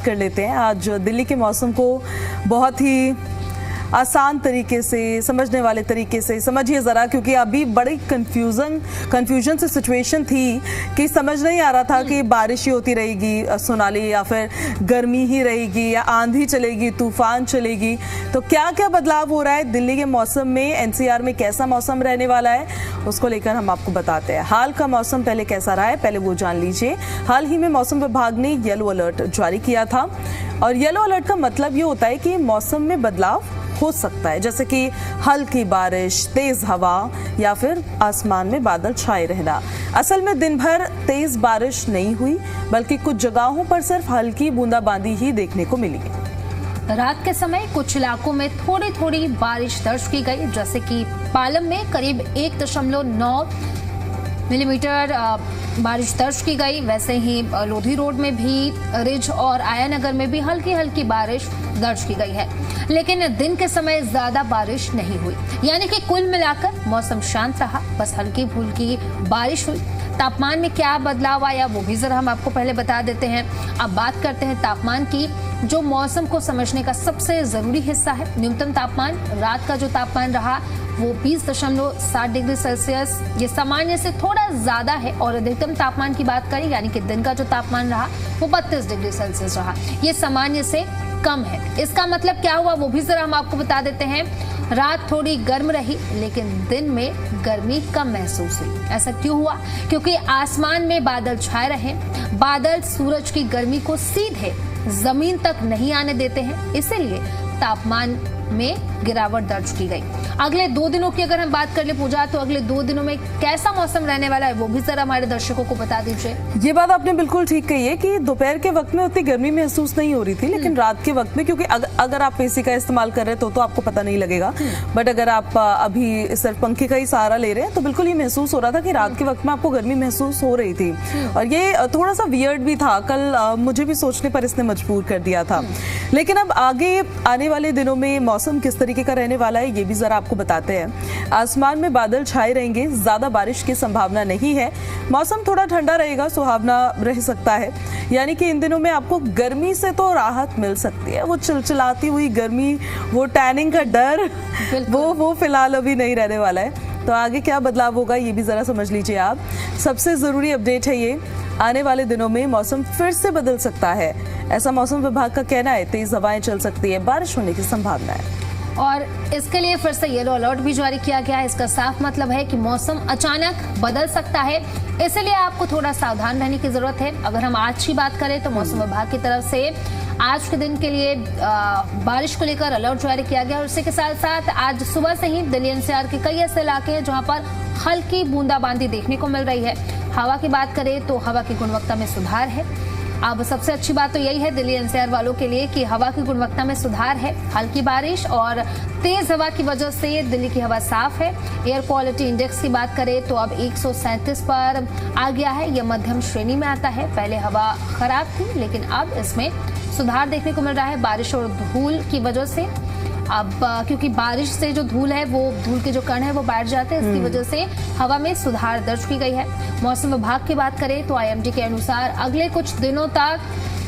कर लेते हैं। आज दिल्ली के मौसम को बहुत ही आसान तरीके से, समझने वाले तरीके से समझिए ज़रा, क्योंकि अभी बड़ी कंफ्यूजन से सिचुएशन थी कि समझ नहीं आ रहा था कि बारिश ही होती रहेगी सोनाली, या फिर गर्मी ही रहेगी, या आंधी चलेगी, तूफान चलेगी। तो क्या क्या बदलाव हो रहा है दिल्ली के मौसम में, एनसीआर में कैसा मौसम रहने वाला है, उसको लेकर हम आपको बताते हैं। हाल का मौसम पहले कैसा रहा है, पहले वो जान लीजिए। हाल ही में मौसम विभाग ने येलो अलर्ट जारी किया था, और येलो अलर्ट का मतलब ये होता है कि मौसम में बदलाव हो सकता है, जैसे कि हल्की बारिश, तेज हवा, या फिर आसमान में बादल छाए रहना। असल में दिन भर तेज बारिश नहीं हुई, बल्कि कुछ जगहों पर सिर्फ हल्की बूंदाबांदी ही देखने को मिली। रात के समय कुछ इलाकों में थोड़ी थोड़ी बारिश दर्ज की गई, जैसे कि पालम में करीब 1.9 मिलीमीटर बारिश दर्ज की गई। वैसे ही लोधी रोड में भी, रिज और आया नगर में भी हल्की हल्की बारिश दर्ज की गई है, लेकिन दिन के समय ज्यादा बारिश नहीं हुई, यानी कि कुल मिलाकर मौसम शांत रहा, बस हल्की फुल्की बारिश हुई। तापमान में क्या बदलाव आया वो भी जरा हम आपको पहले बता देते हैं। अब बात करते हैं तापमान की, जो मौसम को समझने का सबसे जरूरी हिस्सा है। न्यूनतम तापमान, रात का जो तापमान रहा वो 20.7 डिग्री सेल्सियस, ये सामान्य से थोड़ा ज्यादा है। और अधिकतम तापमान की बात करें, यानी कि दिन का जो तापमान रहा वो 32 डिग्री सेल्सियस रहा, ये सामान्य से कम है। इसका मतलब क्या हुआ वो भी जरा हम आपको बता देते हैं। रात थोड़ी गर्म रही, लेकिन दिन में गर्मी कम महसूस हुई। ऐसा क्यों हुआ? क्योंकि आसमान में बादल छाए रहे। बादल सूरज की गर्मी को सीधे जमीन तक नहीं आने देते हैं, इसीलिए तापमान में गिरावट दर्ज की गई। अगले 2 दिनों की अगर हम बात कर ले पूजा, तो अगले 2 दिनों में कैसा मौसम रहने वाला है वो भी जरा हमारे दर्शकों को बता दीजिए। ये बात आपने बिल्कुल ठीक कही है कि दोपहर के वक्त में उतनी गर्मी महसूस नहीं हो रही थी, लेकिन रात के वक्त में, क्योंकि अगर आप एसी का इस्तेमाल कर रहे हैं तो आपको पता नहीं लगेगा, बट अगर आप अभी सिर्फ पंखे का ही सहारा ले रहे हैं तो बिल्कुल ये महसूस हो रहा था कि रात के वक्त में आपको गर्मी महसूस हो रही थी। और ये थोड़ा सा वियर्ड भी था, कल मुझे भी सोचने पर इसने मजबूर कर दिया था। लेकिन अब आगे आने वाले दिनों में मौसम किस तरीके का रहने वाला है ये भी जरा आपको बताते हैं। आसमान में बादल छाए रहेंगे, ज्यादा बारिश की संभावना नहीं है। मौसम थोड़ा ठंडा रहेगा, सुहावना रह सकता है, यानी कि इन दिनों में आपको गर्मी से तो राहत मिल सकती है। वो चिलचिलाती हुई गर्मी, वो टैनिंग का डर, वो फिलहाल अभी नहीं रहने वाला है। तो आगे क्या बदलाव होगा ये भी जरा समझ लीजिए आप। सबसे जरूरी अपडेट है ये, आने वाले दिनों में मौसम फिर से बदल सकता है, ऐसा मौसम विभाग का कहना है। तेज हवाएं चल सकती है, बारिश होने की संभावना है, और इसके लिए फिर से येलो अलर्ट भी जारी किया गया है। इसका साफ मतलब है कि मौसम अचानक बदल सकता है, इसलिए आपको थोड़ा सावधान रहने की जरूरत है। अगर हम आज की बात करें तो मौसम विभाग की तरफ से आज के दिन के लिए बारिश को लेकर अलर्ट जारी किया गया, और इसी के साथ साथ आज सुबह से ही दिल्ली एनसीआर के कई ऐसे इलाके हैं जहां पर हल्की बूंदाबांदी देखने को मिल रही है। हवा की बात करें तो हवा की गुणवत्ता में सुधार है। अब सबसे अच्छी बात तो यही है दिल्ली एनसीआर वालों के लिए कि हवा की गुणवत्ता में सुधार है। हल्की बारिश और तेज हवा की वजह से दिल्ली की हवा साफ है। एयर क्वालिटी इंडेक्स की बात करें तो अब 137 पर आ गया है, यह मध्यम श्रेणी में आता है। पहले हवा खराब थी, लेकिन अब इसमें सुधार देखने को मिल रहा है बारिश और धूल की वजह से। अब क्योंकि बारिश से जो धूल है, वो धूल के जो कण है वो बैठ जाते हैं, इसकी वजह से हवा में सुधार दर्ज की गई है। मौसम विभाग की बात करें तो आईएमडी के अनुसार अगले कुछ दिनों तक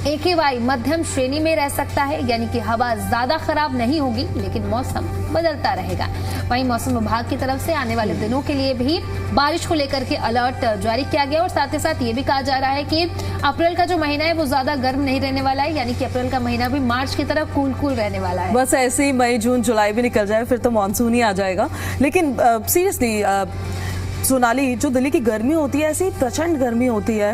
AQI मध्यम श्रेणी में रह सकता है, यानी कि हवा ज्यादा खराब नहीं होगी, लेकिन मौसम बदलता रहेगा। वहीं मौसम विभाग की तरफ से आने वाले दिनों के लिए भी बारिश को लेकर के अलर्ट जारी किया गया, और साथ ही साथ ये भी कहा जा रहा है कि अप्रैल का जो महीना है वो ज्यादा गर्म नहीं रहने वाला है, यानी कि अप्रैल का महीना भी मार्च की तरह कूल रहने वाला है। बस ऐसे ही मई जून जुलाई भी निकल जाए फिर तो मानसून ही आ जाएगा। लेकिन सीरियसली सोनाली, जो दिल्ली की गर्मी होती है ऐसी प्रचंड गर्मी होती है,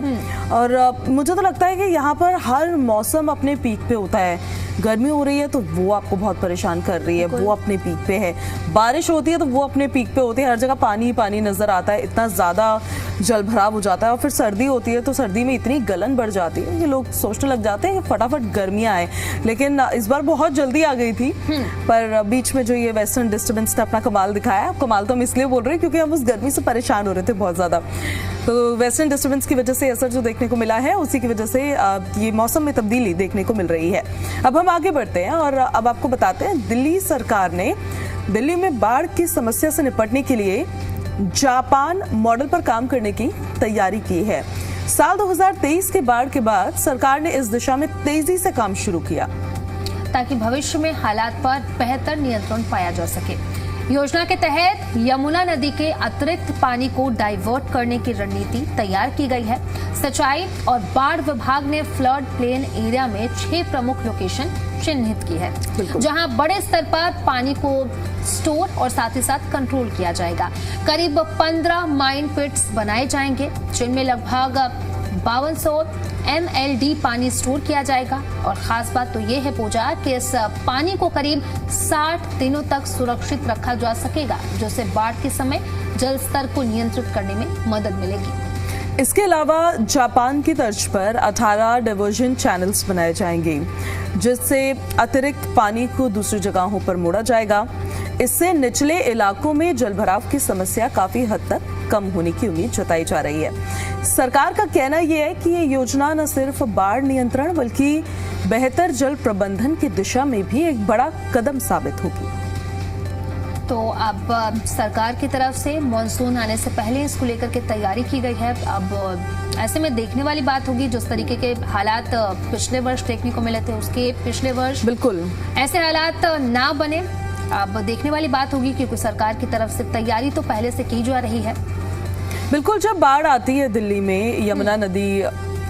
और मुझे तो लगता है कि यहाँ पर हर मौसम अपने पीक पे होता है। गर्मी हो रही है तो वो आपको बहुत परेशान कर रही है, वो अपने पीक पे है। बारिश होती है तो वो अपने पीक पे होती है, हर जगह पानी ही पानी नजर आता है, इतना ज्यादा जल भराव हो जाता है। और फिर सर्दी होती है तो सर्दी में इतनी गलन बढ़ जाती है कि लोग सोचने लग जाते हैं कि फटाफट गर्मियां आए। लेकिन इस बार बहुत जल्दी आ गई थी, पर बीच में जो ये वेस्टर्न डिस्टर्बेंस ने अपना कमाल दिखाया। कमाल तो हम इसलिए बोल रहे हैं क्योंकि हम उस गर्मी से परेशान हो रहे थे बहुत ज्यादा। तो वेस्टर्न डिस्टर्बेंस की वजह से असर जो देखने को मिला है, उसी की वजह से ये मौसम में तब्दीली देखने को मिल रही है। अब हम आगे बढ़ते हैं और अब आपको बताते हैं, दिल्ली सरकार ने दिल्ली में बाढ़ की समस्या से निपटने के लिए जापान मॉडल पर काम करने की तैयारी की है। साल 2023 के बाढ़ के बाद सरकार ने इस दिशा में तेजी से काम शुरू किया ताकि भविष्य में हालात पर बेहतर नियंत्रण पाया जा सके। योजना के तहत यमुना नदी के अतिरिक्त पानी को डाइवर्ट करने की रणनीति तैयार की गई है। सिंचाई और बाढ़ विभाग ने फ्लड प्लेन एरिया में 6 प्रमुख लोकेशन चिन्हित की है, जहां बड़े स्तर पर पानी को स्टोर और साथ ही साथ कंट्रोल किया जाएगा। करीब 15 माइन पिट्स बनाए जाएंगे, जिनमें लगभग 5200 MLD पानी स्टोर किया जाएगा। और खास बात तो ये है पूजा कि इस पानी को करीब 60 दिनों तक सुरक्षित रखा जा सकेगा, जिससे बाढ़ के समय जल स्तर को नियंत्रित करने में मदद मिलेगी। इसके अलावा जापान की तर्ज पर 18 डाइवर्जन चैनल्स बनाए जाएंगे, जिससे अतिरिक्त पानी को दूसरी जगहों पर मोड़ा जाएगा। इससे निचले इलाकों में जलभराव की समस्या काफी हद तक कम होने की उम्मीद जताई जा रही है। सरकार का कहना यह है कि ये योजना न सिर्फ बाढ़ नियंत्रण बल्कि बेहतर जल प्रबंधन की दिशा में भी एक बड़ा कदम साबित होगी। तो अब सरकार की तरफ से मॉनसून आने से पहले इसको लेकर के तैयारी की गई है। अब ऐसे में देखने वाली बात होगी, जिस तरीके के हालात पिछले वर्ष देखने को मिले थे उसके पिछले वर्ष बिल्कुल ऐसे हालात ना बने। अब देखने वाली बात होगी, क्योंकि सरकार की तरफ से तैयारी तो पहले से की जा रही है। बिल्कुल, जब बाढ़ आती है दिल्ली में, यमुना नदी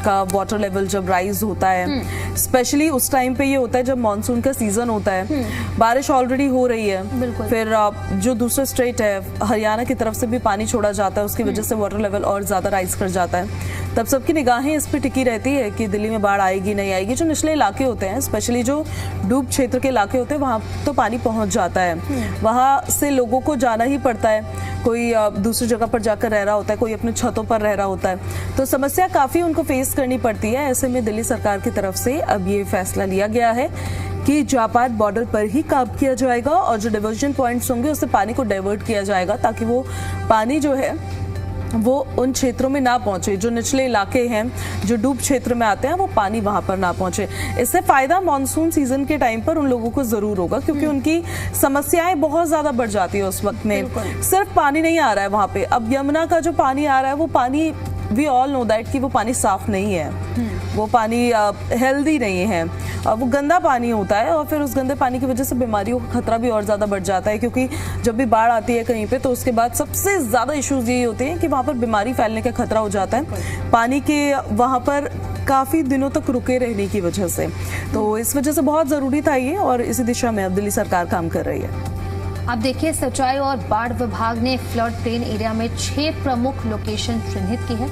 का वाटर लेवल जब राइज होता है, स्पेशली उस टाइम पे ये होता है जब मॉनसून का सीजन होता है, बारिश ऑलरेडी हो रही है, फिर जो दूसरा स्टेट है हरियाणा की तरफ से भी पानी छोड़ा जाता है, उसकी वजह से वाटर लेवल और ज्यादा राइज कर जाता है। तब सबकी निगाहें इस पे टिकी रहती है कि दिल्ली में बाढ़ आएगी नहीं आएगी। जो निचले इलाके होते हैं, स्पेशली जो डूब क्षेत्र के इलाके होते हैं, वहां तो पानी पहुंच जाता है, वहां से लोगों को जाना ही पड़ता है। कोई दूसरी जगह पर जाकर रह रहा होता है, कोई अपने छतों पर रह रहा होता है, तो समस्या काफी उनको फेस करनी पड़ती है। ऐसे में दिल्ली सरकार की तरफ से अब ये फैसला लिया गया है कि जापान बॉर्डर पर ही काम किया जाएगा और जो डाइवर्जन पॉइंट्स होंगे उससे पानी को डाइवर्ट किया जाएगा, ताकि वो पानी जो है वो उन क्षेत्रों में ना पहुंचे, जो निचले इलाके हैं, जो डूब क्षेत्र में आते हैं, वो पानी वहां पर ना पहुंचे। इससे फायदा मॉनसून सीजन के टाइम पर उन लोगों को जरूर होगा, क्योंकि उनकी समस्याएं बहुत ज्यादा बढ़ जाती है उस वक्त में। सिर्फ पानी नहीं आ रहा है वहां पे, अब यमुना का जो पानी आ रहा है वो पानी वी ऑल नो दैट कि वो पानी साफ नहीं है, वो पानी हेल्दी नहीं है, वो गंदा पानी होता है। और फिर उस गंदे पानी की वजह से बीमारियों का खतरा भी और ज्यादा बढ़ जाता है, क्योंकि जब भी बाढ़ आती है कहीं पे तो उसके बाद सबसे ज्यादा इश्यूज यही होते हैं कि वहां पर बीमारी फैलने का खतरा हो जाता है, पानी के वहां पर काफी दिनों तक रुके रहने की वजह से। तो इस वजह से बहुत जरूरी था ये, और इसी दिशा में अब दिल्ली सरकार काम कर रही है। अब देखिए, सिंचाई और बाढ़ विभाग ने फ्लड प्लेन एरिया में 6 प्रमुख लोकेशन चिन्हित की है,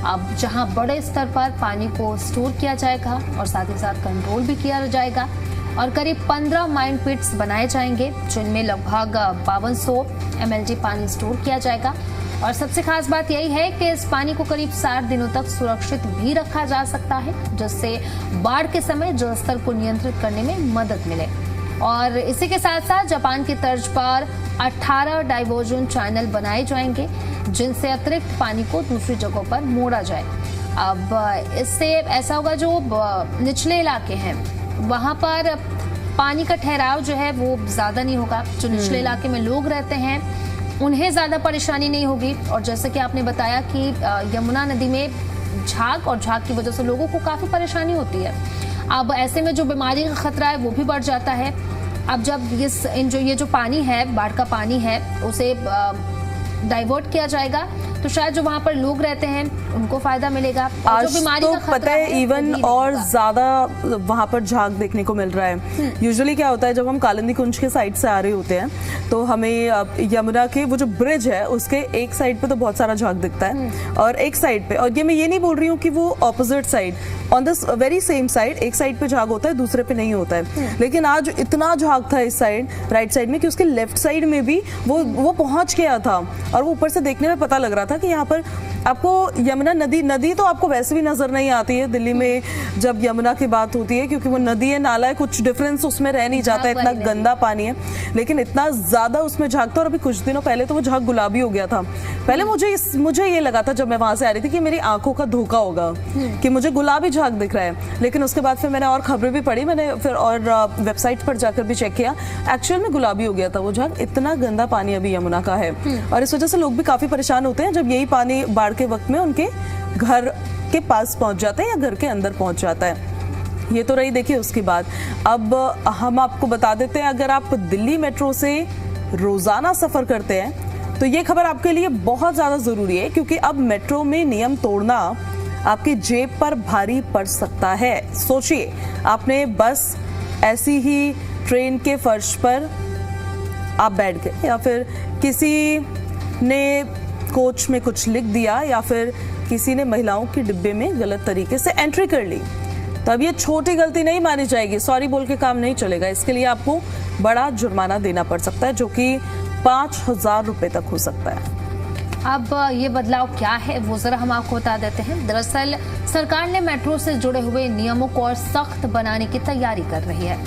अब जहां बड़े स्तर पर पानी को स्टोर किया जाएगा और साथ ही साथ कंट्रोल भी किया जाएगा। और करीब 15 माइन पिट्स बनाए जाएंगे, जिनमें लगभग 5200 MLD पानी स्टोर किया जाएगा। और सबसे खास बात यही है कि इस पानी को करीब 60 दिनों तक सुरक्षित भी रखा जा सकता है, जिससे बाढ़ के समय जल स्तर को नियंत्रित करने में मदद मिले। और इसी के साथ साथ जापान की तर्ज पर 18 डाइवर्जन चैनल बनाए जाएंगे, जिनसे अतिरिक्त पानी को दूसरी जगहों पर मोड़ा जाए। अब इससे ऐसा होगा, जो निचले इलाके हैं वहां पर पानी का ठहराव जो है वो ज्यादा नहीं होगा, जो निचले इलाके में लोग रहते हैं उन्हें ज्यादा परेशानी नहीं होगी। और जैसे कि आपने बताया कि यमुना नदी में झाग और झाग की वजह से लोगों को काफी परेशानी होती है। अब ऐसे में जो बीमारी का खतरा है वो भी बढ़ जाता है। अब जब ये जो पानी है, बाढ़ का पानी है, उसे डाइवर्ट किया जाएगा तो शायद जो वहाँ पर लोग रहते हैं उनको फायदा मिलेगा। आज जो बीमारी तो का खतरा पता है इवन और ज्यादा वहाँ पर झाग देखने को मिल रहा है। यूजुअली क्या होता है, जब हम कालिंदी कुंज के साइड से आ रहे होते हैं तो हमें यमुना के वो जो ब्रिज है उसके एक साइड पे तो बहुत सारा झाग दिखता है, और एक साइड पे, और ये मैं ये नहीं बोल रही हूँ कि वो opposite side, on this very same side एक साइड पे झाग होता है, दूसरे पे नहीं होता है। लेकिन आज इतना झाग था इस साइड, राइट साइड में, कि उसके लेफ्ट साइड में भी वो पहुंच गया था। और वो ऊपर से देखने में पता लग रहा था कि यहाँ पर आपको यमुना नदी तो आपको वैसे भी नजर नहीं आती है दिल्ली में जब यमुना की बात होती है, क्योंकि वो नदी है, नाला है, कुछ डिफरेंस उसमें रह नहीं जाता, इतना गंदा पानी है। लेकिन इतना ज्यादा उसमें झाग था, और अभी कुछ दिनों पहले तो वो झाग गुलाबी हो गया था। पहले मुझे ये लगा था जब मैं वहां से आ रही थी कि मेरी आंखों का धोखा होगा कि मुझे गुलाबी झाग दिख रहा है, लेकिन उसके बाद फिर मैंने और खबरें भी पढ़ी, मैंने फिर और वेबसाइट पर जाकर भी चेक किया, एक्चुअल में गुलाबी हो गया था वो झाग। इतना गंदा पानी अभी यमुना का है, और इस वजह से लोग भी काफी परेशान होते हैं जब यही पानी बाढ़ के वक्त में उनके घर के पास पहुंच जाता है या घर के अंदर पहुंच जाता है। ये तो रही देखिए उसकी बात। अब हम आपको बता देते हैं, अगर आप दिल्ली मेट्रो से रोजाना सफर करते हैं तो ये खबर आपके लिए बहुत ज्यादा जरूरी है, क्योंकि अब मेट्रो में नियम तोड़ना आपकी जेब पर भारी पड़ सकता है। सोचिए, आपने बस ऐसी ही ट्रेन के फर्श पर आप बैठ गए, या फिर किसी ने कोच में कुछ लिख दिया, या फिर किसी ने महिलाओं के डिब्बे में गलत तरीके से एंट्री कर ली, तो अब ये छोटी गलती नहीं मानी जाएगी। सॉरी बोल के काम नहीं चलेगा। इसके लिए आपको बड़ा जुर्माना देना पड़ सकता है, जो कि 5,000 रुपए तक हो सकता है। अब ये बदलाव क्या है वो जरा हम आपको बता देते हैं। दरअसल सरकार ने मेट्रो से जुड़े हुए नियमों को और सख्त बनाने की तैयारी कर रही है।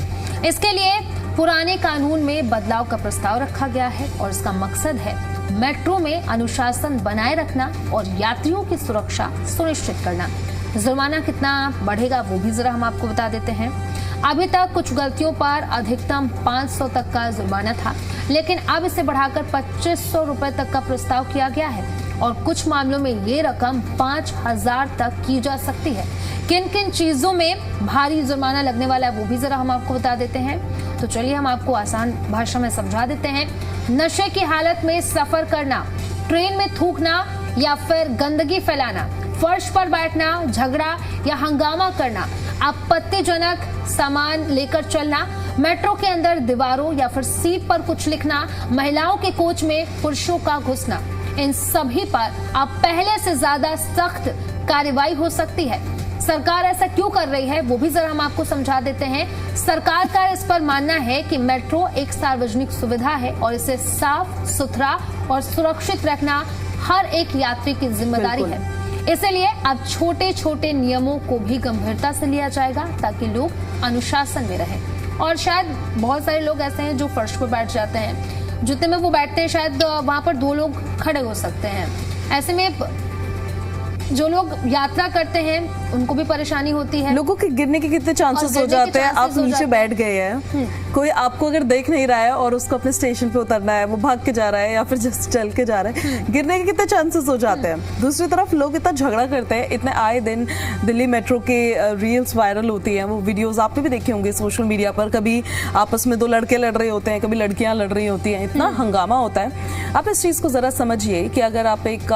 इसके लिए पुराने कानून में बदलाव का प्रस्ताव रखा गया है और इसका मकसद है मेट्रो में अनुशासन बनाए रखना और यात्रियों की सुरक्षा सुनिश्चित करना। जुर्माना कितना बढ़ेगा वो भी जरा हम आपको बता देते हैं। अभी तक कुछ गलतियों पर अधिकतम 500 तक का जुर्माना था, लेकिन अब इसे बढ़ाकर 2500 रुपए तक का प्रस्ताव किया गया है और कुछ मामलों में ये रकम 5,000 तक की जा सकती है। किन किन चीजों में भारी जुर्माना लगने वाला है वो भी जरा हम आपको बता देते हैं। तो चलिए हम आपको आसान भाषा में समझा देते हैं। नशे की हालत में सफर करना, ट्रेन में थूकना या फिर गंदगी फैलाना, फर्श पर बैठना, झगड़ा या हंगामा करना, आपत्तिजनक सामान लेकर चलना, मेट्रो के अंदर दीवारों या फिर सीट पर कुछ लिखना, महिलाओं के कोच में पुरुषों का घुसना, इन सभी पर अब पहले से ज्यादा सख्त कार्रवाई हो सकती है। सरकार ऐसा क्यों कर रही है वो भी जरा हम आपको समझा देते हैं। सरकार का इस पर मानना है कि मेट्रो एक सार्वजनिक सुविधा है और इसे साफ सुथरा और सुरक्षित रखना हर एक यात्री की जिम्मेदारी है। इसलिए अब छोटे छोटे नियमों को भी गंभीरता से लिया जाएगा ताकि लोग अनुशासन में रहें। और शायद बहुत सारे लोग ऐसे हैं जो फर्श पर बैठ जाते हैं, जितने में वो बैठते हैं शायद वहां पर 2 लोग खड़े हो सकते हैं। ऐसे में जो लोग यात्रा करते हैं उनको भी परेशानी होती है। लोगों के गिरने के कितने चांसेस हो जाते हैं। आप नीचे बैठ गए हैं, कोई आपको अगर देख नहीं रहा है और उसको अपने स्टेशन पे उतरना है, वो भाग के जा रहा है या फिर जस्ट चल के जा रहा है, गिरने के कितने चांसेस हो जाते हैं। दूसरी तरफ लोग इतना झगड़ा करते हैं, इतने आए दिन दिल्ली मेट्रो के रील्स वायरल होती हैं, वो वीडियोज आपने भी देखे होंगे सोशल मीडिया पर। कभी आपस में 2 लड़के लड़ रहे होते हैं, कभी लड़कियां लड़ रही होती हैं, इतना हंगामा होता है। आप इस चीज को जरा समझिए कि अगर आप एक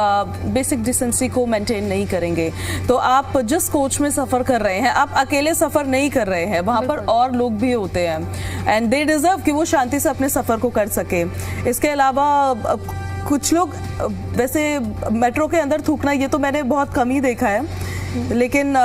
बेसिक डिसेंसी को मेंटेन नहीं करेंगे तो आप जिस कोच में सफर कर रहे हैं, आप अकेले सफर नहीं कर रहे हैं, वहां पर और लोग भी होते हैं एंड दे डिजर्व कि वो शांति से अपने सफर को कर सके। इसके अलावा कुछ लोग वैसे मेट्रो के अंदर थूकना ये तो मैंने बहुत कम ही देखा है, लेकिन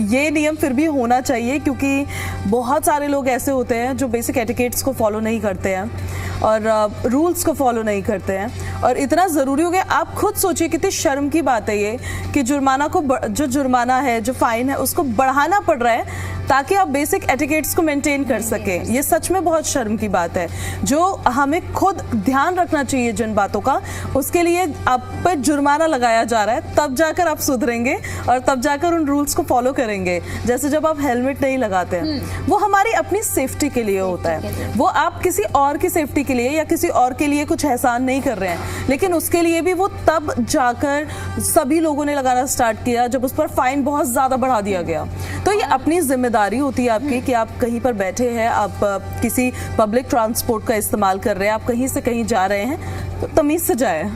ये नियम फिर भी होना चाहिए, क्योंकि बहुत सारे लोग ऐसे होते हैं जो बेसिक एटिकेट्स को फॉलो नहीं करते हैं और रूल्स को फॉलो नहीं करते हैं। और इतना ज़रूरी हो गया, आप खुद सोचिए कितनी शर्म की बात है ये कि जुर्माना को जो जुर्माना है, जो फाइन है, उसको बढ़ाना पड़ रहा है ताकि आप बेसिक एटिकेट्स को मेंटेन कर सकें। ये सच में बहुत शर्म की बात है, जो हमें खुद ध्यान रखना चाहिए जिन बातों का। उसके लिए आप पर जुर्माना लगाया जा रहा है, तब जाकर आप सुधरेंगे और तब जाकर उन रूल्स को फॉलो करेंगे। जैसे जब आप हेलमेट नहीं लगाते हैं, वो हमारी अपनी सेफ्टी के लिए होता है, वो आप किसी और की सेफ्टी के लिए या किसी और के लिए कुछ एहसान नहीं कर रहे हैं, लेकिन उसके लिए भी वो तब जाकर सभी लोगों ने लगाना स्टार्ट किया जब उस पर फाइन बहुत ज्यादा बढ़ा दिया गया। तो ये अपनी जिम्मेदारी होती है आपकी कि आप कहीं पर बैठे हैं, आप किसी पब्लिक ट्रांसपोर्ट का इस्तेमाल कर रहे हैं, आप कहीं से कहीं जा रहे हैं, तो तमीज से जाए।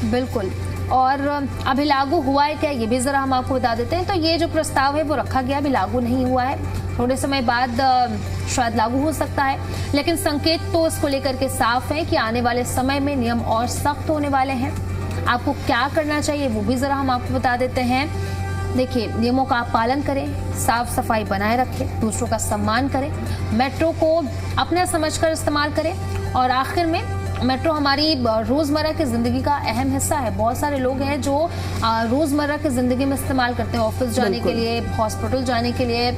बिल्कुल। और अभी लागू हुआ है क्या ये भी जरा हम आपको बता देते हैं। तो ये जो प्रस्ताव है वो रखा गया, अभी लागू नहीं हुआ है, थोड़े समय बाद शायद लागू हो सकता है, लेकिन संकेत तो इसको लेकर के साफ है कि आने वाले समय में नियम और सख्त होने वाले हैं। आपको क्या करना चाहिए वो भी जरा हम आपको बता देते हैं। देखिए, नियमों का आप पालन करें, साफ सफाई बनाए रखें, दूसरों का सम्मान करें, मेट्रो को अपना समझकर इस्तेमाल करें और आखिर में मेट्रो हमारी रोजमर्रा की जिंदगी का अहम हिस्सा है। बहुत सारे लोग हैं जो रोजमर्रा की जिंदगी में इस्तेमाल करते हैं, ऑफिस जाने के लिए, हॉस्पिटल जाने के लिए,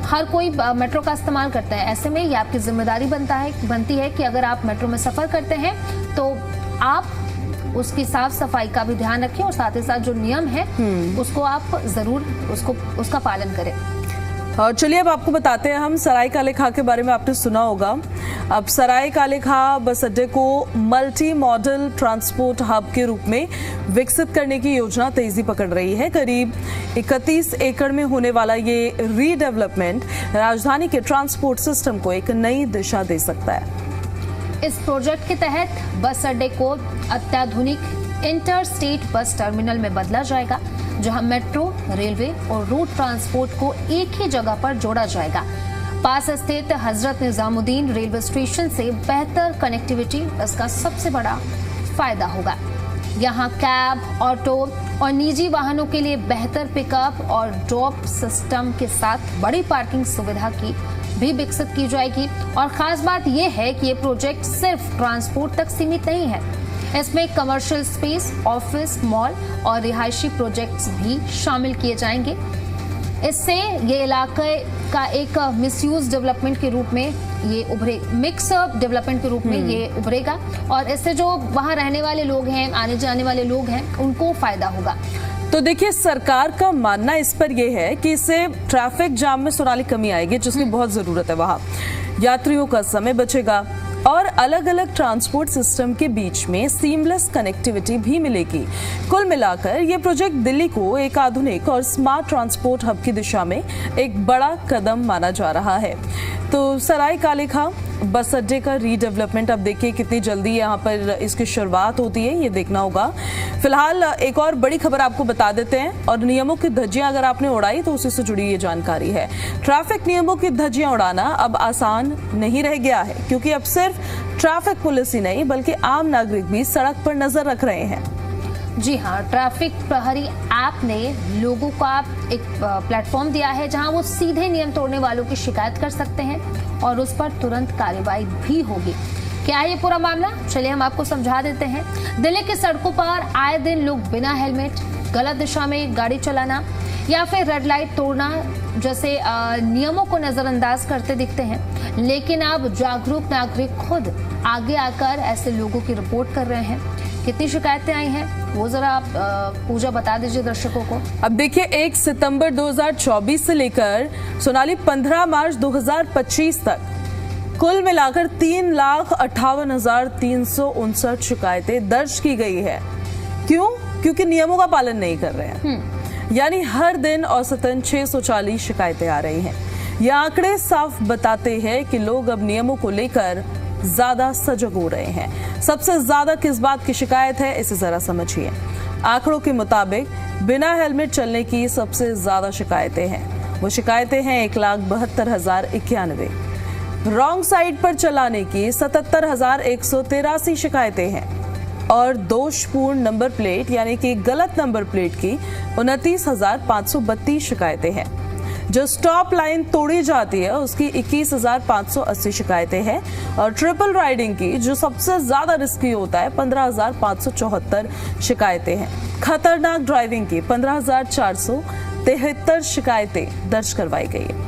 हर कोई मेट्रो का इस्तेमाल करता है। ऐसे में ये आपकी जिम्मेदारी बनती है कि अगर आप मेट्रो में सफर करते हैं तो आप उसकी साफ सफाई का भी ध्यान रखें और साथ ही साथ जो नियम है उसको आप जरूर उसका पालन करें। और चलिए अब आपको बताते हैं हम सराय काले खां के बारे में। आपने सुना होगा, अब सराय काले खां बस अड्डे को मल्टी मॉडल ट्रांसपोर्ट हब के रूप में विकसित करने की योजना तेजी पकड़ रही है। करीब 31 एकड़ में होने वाला ये रीडेवलपमेंट राजधानी के ट्रांसपोर्ट सिस्टम को एक नई दिशा दे सकता है। इस प्रोजेक्ट के तहत बस अड्डे को अत्याधुनिक इंटर स्टेट बस टर्मिनल में बदला जाएगा, जहां मेट्रो, रेलवे और रोड ट्रांसपोर्ट को एक ही जगह पर जोड़ा जाएगा। पास स्थित हजरत निजामुद्दीन रेलवे स्टेशन से बेहतर कनेक्टिविटी इसका सबसे बड़ा फायदा होगा। यहां कैब, ऑटो और निजी वाहनों के लिए बेहतर पिकअप और ड्रॉप सिस्टम के साथ बड़ी पार्किंग सुविधा की भी विकसित की जाएगी। और खास बात यह है कि ये प्रोजेक्ट सिर्फ ट्रांसपोर्ट तक सीमित नहीं है, इसमें कमर्शियल स्पेस, ऑफिस, मॉल और रिहायशी प्रोजेक्ट्स भी शामिल किए जाएंगे। इससे ये इलाके का एक मिसयूज डेवलपमेंट के रूप में ये उभरे, मिक्स डेवलपमेंट के रूप में ये उभरेगा और इससे जो वहां रहने वाले लोग हैं, आने जाने वाले लोग हैं, उनको फायदा होगा। तो देखिए, सरकार का मानना इस पर यह है कि इससे ट्रैफिक जाम में सोनाली कमी आएगी, जिसकी बहुत जरूरत है। वहां यात्रियों का समय बचेगा और अलग अलग ट्रांसपोर्ट सिस्टम के बीच में सीमलेस कनेक्टिविटी भी मिलेगी। कुल मिलाकर ये प्रोजेक्ट दिल्ली को एक आधुनिक और स्मार्ट ट्रांसपोर्ट हब की दिशा में एक बड़ा कदम माना जा रहा है। तो सराय काले खां बस अड्डे का रीडेवलपमेंट, अब देखिए कितनी jल्दी यहाँ पर इसकी शुरुआत होती है, ये देखना होगा। फिलहाल एक और बड़ी खबर आपको बता देते हैं, और नियमों की धज्जियां अगर आपने उड़ाई तो उसी से जुड़ी ये जानकारी है। ट्रैफिक नियमों की धज्जियां उड़ाना अब आसान नहीं रह गया है, क्योंकि अब सिर्फ ट्रैफिक पुलिस ही नहीं बल्कि आम नागरिक भी सड़क पर नजर रख रहे हैं। जी हाँ, ट्रैफिक प्रहरी ऐप ने लोगों का एक प्लेटफॉर्म दिया है जहां वो सीधे नियम तोड़ने वालों की शिकायत कर सकते हैं और उस पर तुरंत कार्रवाई भी होगी। क्या है ये पूरा मामला? चलिए हम आपको समझा देते हैं। दिल्ली की सड़कों पर आए दिन लोग बिना हेलमेट, गलत दिशा में गाड़ी चलाना या फिर रेड लाइट तोड़ना जैसे नियमों को नजरअंदाज करते दिखते हैं, लेकिन अब जागरूक नागरिक खुद आगे आकर ऐसे लोगों की रिपोर्ट कर रहे हैं। कितनी शिकायतें आई हैं वो जरा आप पूजा बता दीजिए दर्शकों को। अब देखिए, 1 सितंबर 2024 से लेकर सोनाली 15 मार्च 2025 तक कुल मिलाकर 3,58,359 शिकायतें दर्ज की गई है। क्यों? क्योंकि नियमों का पालन नहीं कर रहे हैं। यानी हर दिन औसतन 640 शिकायतें आ रही हैं। ये आंकड़े साफ बताते हैं कि लोग अब नियमों को लेकर ज्यादा सजग हो रहे हैं। सबसे ज्यादा किस बात की शिकायत है, इसे जरा समझिए। आंकड़ों के मुताबिक बिना हेलमेट चलने की सबसे ज्यादा शिकायतें हैं। वो शिकायतें हैं 1,72,091। रॉन्ग साइड पर चलाने की 77,183 शिकायतें हैं और दोषपूर्ण नंबर प्लेट यानी कि गलत नंबर प्लेट की 29,532 शिकायतें हैं। जो स्टॉप लाइन तोड़ी जाती है उसकी 21,580 शिकायतें हैं और ट्रिपल राइडिंग की, जो सबसे ज्यादा रिस्की होता है, 15,574 शिकायतें हैं। खतरनाक ड्राइविंग की 15,473 शिकायतें दर्ज करवाई गई है।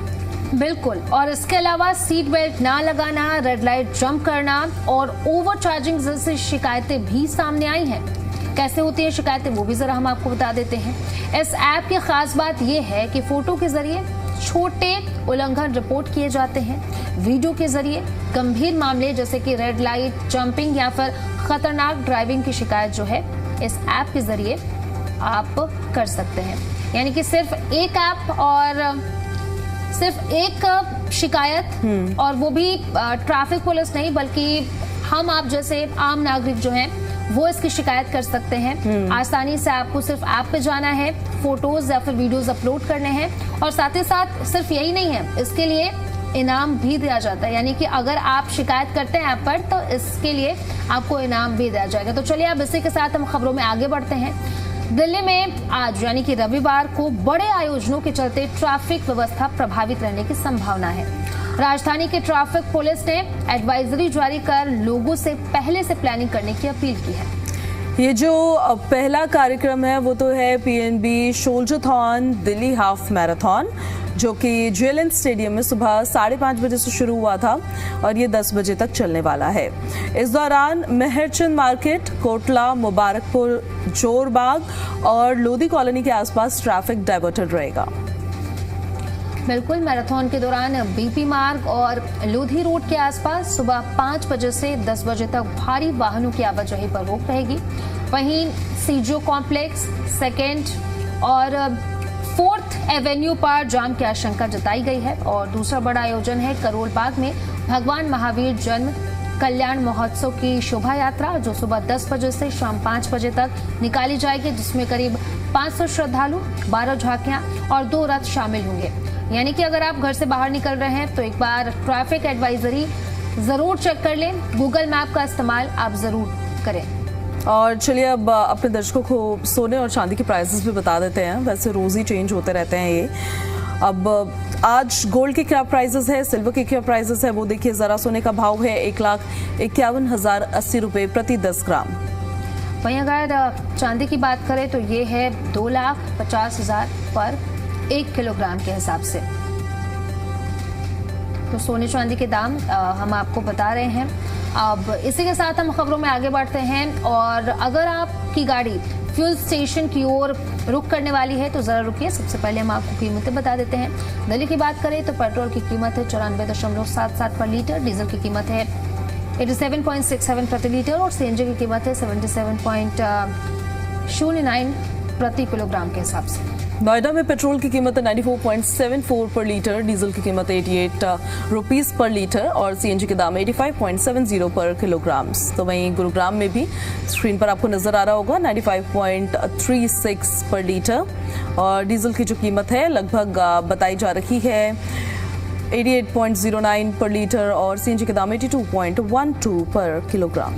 बिल्कुल, और इसके अलावा सीट बेल्ट ना लगाना, रेड लाइट जंप करना और ओवरचार्जिंग जैसी शिकायतें भी सामने आई हैं। कैसे होती है शिकायतें वो भी जरा हम आपको बता देते हैं। इस ऐप की खास बात यह है कि फोटो के जरिए छोटे उल्लंघन रिपोर्ट किए जाते हैं, वीडियो के जरिए गंभीर मामले जैसे कि रेड लाइट, जंपिंग या फिर खतरनाक ड्राइविंग की शिकायत जो है इस ऐप के जरिए आप कर सकते हैं। यानी कि सिर्फ एक ऐप और सिर्फ एक शिकायत, और वो भी ट्रैफिक पुलिस नहीं बल्कि हम आप जैसे आम नागरिक जो हैं वो इसकी शिकायत कर सकते हैं। आसानी से आपको सिर्फ ऐप पे जाना है, फोटोज या फिर वीडियोस अपलोड करने हैं और साथ ही साथ सिर्फ यही नहीं है, इसके लिए इनाम भी दिया जाता है। यानी कि अगर आप शिकायत करते हैं ऐप पर तो इसके लिए आपको इनाम भी दिया जाएगा। तो चलिए अब इसी के साथ हम खबरों में आगे बढ़ते हैं। दिल्ली में आज यानी कि रविवार को बड़े आयोजनों के चलते ट्रैफिक व्यवस्था प्रभावित रहने की संभावना है। राजधानी की ट्रैफिक पुलिस ने एडवाइजरी जारी कर लोगों से पहले से प्लानिंग करने की अपील की है। ये जो पहला कार्यक्रम है वो तो है पीएनबी शोल्डरथॉन दिल्ली हाफ मैराथन, जो कि जेएलएन स्टेडियम में सुबह 5:30 बजे से शुरू हुआ था और ये 10 बजे तक चलने वाला है। इस दौरान मेहरचंद मार्केट, कोटला, मुबारकपुर, जोरबाग और लोधी कॉलोनी के आसपास ट्रैफिक डाइवर्टेड रहेगा। बिल्कुल, मैराथन के दौरान बीपी मार्ग और लोधी रोड के आसपास सुबह 5 बजे से 10 बजे तक भारी वाहनों की आवाजाही पर रोक रहेगी। वहीं सीजो कॉम्प्लेक्स, सेकेंड और 4th एवेन्यू पर जाम की आशंका जताई गई है। और दूसरा बड़ा आयोजन है करोल बाग में भगवान महावीर जन्म कल्याण महोत्सव की शोभा यात्रा, जो सुबह 10 बजे से शाम 5 बजे तक निकाली जाएगी, जिसमें करीब 500 श्रद्धालु, 12 झांकियां और 2 रथ शामिल होंगे। यानी कि अगर आप घर से बाहर निकल रहे हैं तो एक बार ट्रैफिक एडवाइजरी जरूर चेक कर लें, गूगल मैप का इस्तेमाल आप जरूर करें। और चलिए अब अपने दर्शकों को सोने और चांदी के प्राइसेस भी बता देते हैं। वैसे रोज ही चेंज होते रहते हैं ये। अब आज गोल्ड के क्या प्राइसेस है, सिल्वर के क्या प्राइसेस है वो देखिए जरा। सोने का भाव है 1,51,080 रुपए प्रति 10 ग्राम। वहीं अगर चांदी की बात करें तो ये है 2,50,000 पर 1 किलोग्राम के हिसाब से। तो सोने चांदी के दाम हम आपको बता रहे हैं। अब इसी के साथ हम खबरों में आगे बढ़ते हैं। और अगर आपकी गाड़ी फ्यूल स्टेशन की ओर रुक करने वाली है तो जरा रुकिए। सबसे पहले हम आपको कीमतें बता देते हैं। दिल्ली की बात करें तो पेट्रोल की कीमत है 94.77 पर लीटर, डीजल की कीमत है 87.67 प्रति लीटर और सीएनजी की कीमत है 77.09 प्रति किलोग्राम के हिसाब से। नोएडा में पेट्रोल की कीमत है 94.74 पर लीटर, डीजल की कीमत है 88 रुपीस पर लीटर और सीएनजी के दाम 85.70 पर किलोग्राम। तो वहीं गुरुग्राम में भी स्क्रीन पर आपको नजर आ रहा होगा 95.36 पर लीटर और डीजल की जो कीमत है लगभग बताई जा रही है 88.09 पर लीटर और सीएनजी के दाम 82.12 पर किलोग्राम।